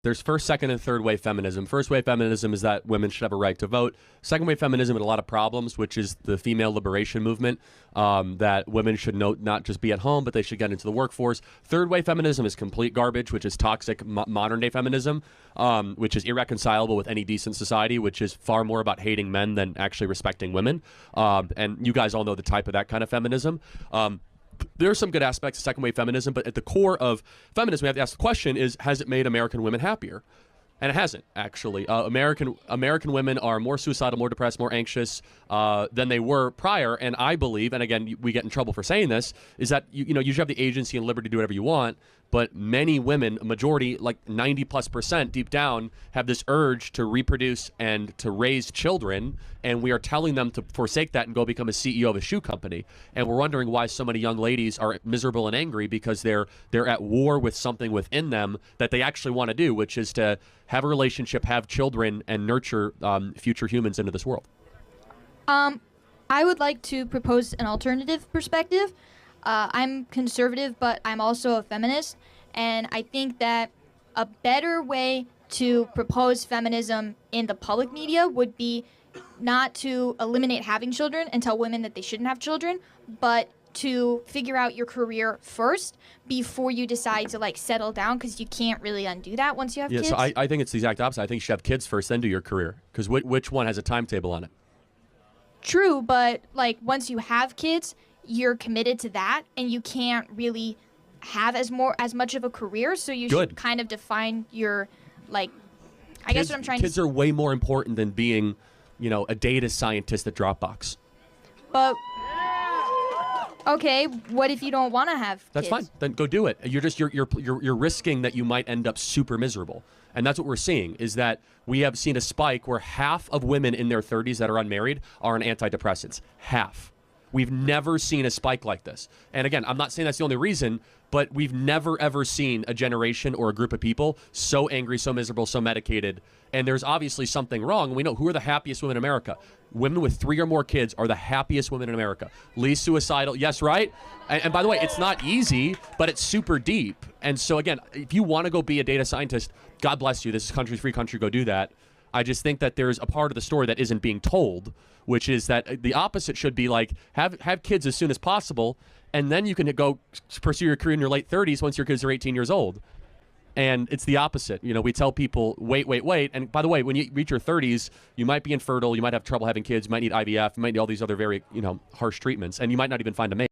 There's first, second, and third wave feminism. First wave feminism is that women should have a right to vote. Second wave feminism had a lot of problems, which is the female liberation movement, that women should not just be at home, but they should get into the workforce. Third wave feminism is complete garbage, which is toxic modern day feminism, which is irreconcilable with any decent society, which is far more about hating men than actually respecting women. And you guys all know the type of that kind of feminism. There are some good aspects of second wave feminism, but at the core of feminism, we have to ask the question is, has it made American women happier? And it hasn't, actually. American women are more suicidal, more depressed, more anxious than they were prior. And I believe, and again, we get in trouble for saying this, is that you should have the agency and liberty to do whatever you want. But many women, a majority, like 90+% deep down, have this urge to reproduce and to raise children. And we are telling them to forsake that and go become a CEO of a shoe company. And we're wondering why so many young ladies are miserable and angry, because they're at war with something within them that they actually want to do, which is to have a relationship, have children, and nurture future humans into this world. I would like to propose an alternative perspective. I'm conservative, but I'm also a feminist, and I think that a better way to propose feminism in the public media would be not to eliminate having children and tell women that they shouldn't have children, but to figure out your career first before you decide to settle down, because you can't really undo that once you have kids. So I think it's the exact opposite. I think you should have kids first, then do your career, because which one has a timetable on it? True, but once you have kids, you're committed to that, and you can't really have as much of a career, so you should kind of define your I guess what I'm trying to say. Kids are way more important than being, a data scientist at Dropbox. But okay, what if you don't want to have kids? That's fine. Then go do it. You're risking that you might end up super miserable. And that's what we're seeing, is that we have seen a spike where half of women in their 30s that are unmarried are on antidepressants. Half. We've never seen a spike like this. And again, I'm not saying that's the only reason, but we've never, ever seen a generation or a group of people so angry, so miserable, so medicated. And there's obviously something wrong. We know who are the happiest women in America. Women with 3 or more kids are the happiest women in America. Least suicidal. Yes, right? And by the way, it's not easy, but it's super deep. And so again, if you want to go be a data scientist, God bless you. This is country, free country. Go do that. I just think that there's a part of the story that isn't being told, which is that the opposite should be have kids as soon as possible, and then you can go pursue your career in your late 30s once your kids are 18 years old. And it's the opposite. We tell people, wait. And by the way, when you reach your 30s, you might be infertile, you might have trouble having kids, you might need IVF, you might need all these other very, harsh treatments, and you might not even find a mate.